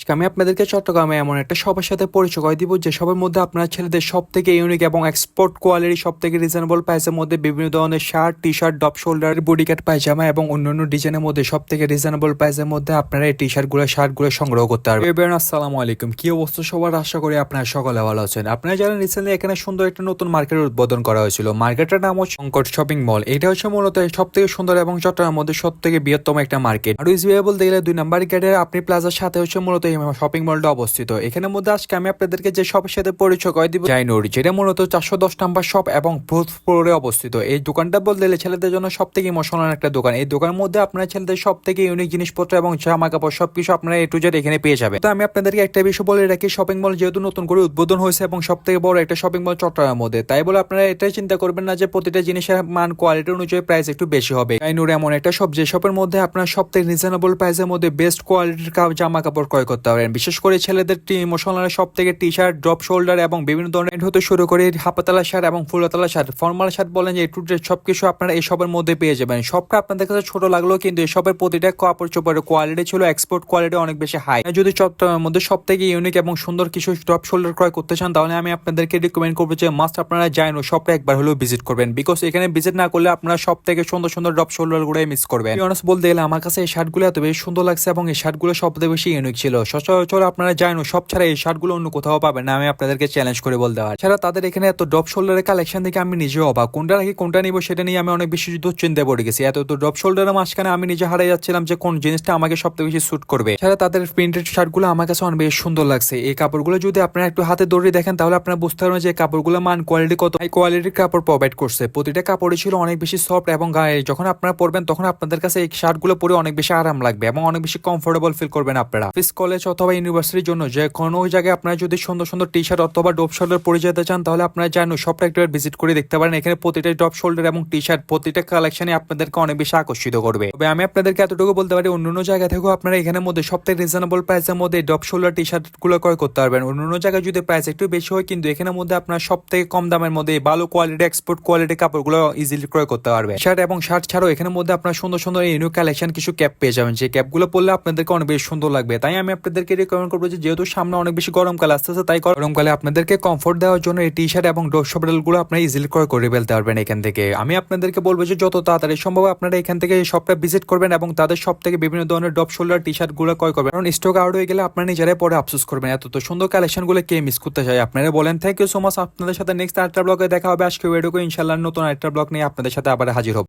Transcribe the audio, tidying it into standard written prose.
আজকে আমি আপনাদেরকে চট্টগ্রামে এমন একটা শপের সাথে পরিচয় করে দিব যে শপের মধ্যে আপনার ছেলেদের সব থেকে ইউনিক এবং এক্সপোর্ট কোয়ালিটি সব থেকে রিজনেবল প্রাইসের মধ্যে বিভিন্ন ধরনের shirt, T shirt, drop shoulder, body cut pyjama এবং অন্যান্য ডিজাইনের মধ্যে সব থেকে রিজনেবল প্রাইসের মধ্যে আপনারা এই টি শার্ট গুলো, শার্ট গুলো সংগ্রহ করতে পারবেন। এবার আসসালামু আলাইকুম, কি অবস্থা সবার? আশা করি আপনারা সকলে ভালো আছেন। আপনারা জানেন রিসেন্টলি এখানে সুন্দর একটা নতুন মার্কেট উদ্বোধন করা হয়েছিল। মার্কেটের নাম হচ্ছে শঙ্কর শপিং মল। এটা হচ্ছে মূলত সব থেকে সুন্দর এবং চট্টগ্রামের মধ্যে সব থেকে বৃহত্তম একটা মার্কেট। আর ইউজুয়াবল দেখলে 2 নাম্বার গেটের আপনি প্লাজার সাথে হচ্ছে মূলত এই শপিং মলটা অবস্থিত। এখানের মধ্যে আজকে আমি আপনাদেরকে যে শপের সাথে পরিচয় করে দিব জাইনুর, যেটা মূলত 410 নাম্বার শপ এবং ফোর্থ ফ্লোরে অবস্থিত। এই দোকানটা বলতে গেলে ছেলেদের জন্য সব থেকে ইমোশনাল একটা দোকান। এই দোকানের মধ্যে আপনার ছেলেদের সব থেকে ইউনিক জিনিসপত্র এবং জামা কাপড় সবকিছু আপনারা এ টু জেড এখানে পেয়ে যাবেন। তো আমি আপনাদেরকে একটা বিষয় বলে রাখি, শপিং মল যেহেতু নতুন করে উদ্বোধন হয়েছে এবং সব থেকে বড় একটা শপিং মল চট্টগ্রামের মধ্যে, তাই বলে আপনারা এটাই চিন্তা করবেন না যে প্রতিটা জিনিসের মান কোয়ালিটি অনুযায়ী প্রাইস একটু বেশি হবে। জাইনুর এমন একটা শপ যে শপের মধ্যে আপনার সব থেকে রিজনেবল প্রাইসের মধ্যে বেস্ট কোয়ালিটির জামা কাপড় ক্রয় করতে পারেন। বিশেষ করে ছেলেদের ইমোশনাল সব থেকে টি শার্ট, ড্রপ শোল্ডার এবং বিভিন্ন ধরনের হতে শুরু করে হাপাতলা শার্ট এবং ফুলতলা শার্ট, ফর্মাল শার্ট বলেন যে টু সবকিছু আপনারা এই সবের মধ্যে পেয়ে যাবেন। সবটা আপনাদের কাছে ছোট লাগলেও কিন্তু এসবের প্রতিটা কাপড় চোপড়ের কোয়ালিটি ছিল এক্সপোর্ট কোয়ালিটি অনেক বেশি হাই। যদি চট্টগ্রামের মধ্যে সব থেকে ইউনিক এবং সুন্দর কিছু ড্রপ শোল্ডার ক্রয় করতে চান তাহলে আমি আপনাদেরকে রিকমেন্ড করবো যে মাস্ট আপনারা জাইনো শপটা একবার হলেও ভিজিট করবেন। বিকজ এখানে ভিজিট না করলে আপনারা সব থেকে সুন্দর সুন্দর ড্রপ শোল্ডার গুলো মিস করবেন। বলতে গেলে আমার কাছে এই শার্টগুলো এত বেশি সুন্দর লাগছে এবং এই শার্টগুলো সব থেকে বেশি ইউনিক ছিল। সচরাচর আপনারা জাইনো সব ছাড়া এই শার্টগুলো অন্য কোথাও পাবেন না, আমি আপনাদেরকে চ্যালেঞ্জ করে বলতে পারি। ছাড়া তাদের এখানে এত ড্রপ শোল্ডারের কালেকশন দেখে আমি নিজেও অবাক, কোনটা রাখি কোনটা নিবো সেটা নিয়ে আমি অনেক বেশি চিন্তায় পড়ে গেছি। এত ড্রপ শোল্ডারের মাঝখানে আমি নিজে হারিয়ে যাচ্ছিলাম যে কোন জিনিসটা আমাকে সব থেকে বেশি স্যুট করবে। ছাড়া তাদের প্রিন্টেড শার্টগুলো আমার কাছে অনেক বেশি সুন্দর লাগছে। এই কাপড়গুলো যদি আপনারা একটু হাতে দৌড়ে দেখেন তাহলে আপনারা বুঝতে পারবেন যে কাপড়গুলো মান কোয়ালিটি কত হাই কোয়ালিটির কাপড় প্রোভাইড করছে। প্রতিটা কাপড়ই ছিল অনেক বেশি সফট এবং গায়ে যখন আপনারা পরবেন তখন আপনাদের কাছে এই শার্টগুলো পরে অনেক বেশি আরাম লাগবে এবং অনেক বেশি কমফোর্টেবল ফিল করবেন আপনারা। অফিস, কলেজ অথবা ইউনিভার্সিটির জন্য যে কোনো জায়গায় আপনারা যদি সুন্দর সুন্দর টি শার্ট অথবা ডপ শোল্ডার পরে যেতে চান তাহলে আপনারা জানো সবটা একটু ভিজিট করে দেখতে পারেন। এখানে প্রতিটা ডপ শোল্ডার এবং টি শার্ট প্রতিটা কালেকশনে আপনাদেরকে অনেক বেশি আকর্ষিত করবে। তবে আমি আপনাদেরকে এতটুকু বলতে পারি অন্যান্য জায়গা থেকেও আপনারা এখানের মধ্যে সব থেকে রিজনেবল প্রাইসের মধ্যে ডপ শোল্ডার টি শার্ট গুলো ক্রয় করতে পারবেন। অন্যান্য জায়গায় যদি প্রাইস একটু বেশি হয় কিন্তু এখানের মধ্যে আপনার সব থেকে কম দামের মধ্যে ভালো কোয়ালিটি এক্সপোর্ট কোয়ালিটি কাপড়গুলো ইজিলি ক্রয় করতে পারবে। শার্ট এবং শার্ট ছাড়াও এখানের মধ্যে আপনার সুন্দর সুন্দর ইউনিক কালেকশন কিছু ক্যাপ পেয়ে যাবেন, যে ক্যাপগুলো পরলে আপনাদেরকে অনেক বেশি সুন্দর লাগবে। তাই আমি আপনাদেরকে রিকমেন্ড করবো যে যেহেতু সামনে অনেক বেশি গরমকাল আসতেছে, তাই গরমকালে আপনাদেরকে কমফোর্ট দেওয়ার জন্য এই টি শার্ট এবং ডপ শোল্ডার গুলো আপনারা ইজিলি ক্রয় করে ফেলতে পারবেন এখান থেকে। আমি আপনাদেরকে বলবো যে যত তাড়াতাড়ি সম্ভব আপনারা এখান থেকে শপটা ভিজিট করবেন এবং তাদের সব থেকে বিভিন্ন ধরনের ডপ শোল্ডার টি শার্ট গুলো ক্রয় করবেন, কারণ স্টক আউট হয়ে গেলে আপনারা নিজেরাই পরে আফসোস করবেন। এত তো সুন্দর কালেকশন গুলো কে মিস করতে চাই আপনারা বলেন। Thank you so much. আপনাদের সাথে নেক্সট আরেকটা ব্লগে দেখা হবে। আজকে ভিডিওকে ইনশাআল্লাহ নতুন আরেকটা ব্লগ নিয়ে আপনাদের সাথে আবার হাজির হব।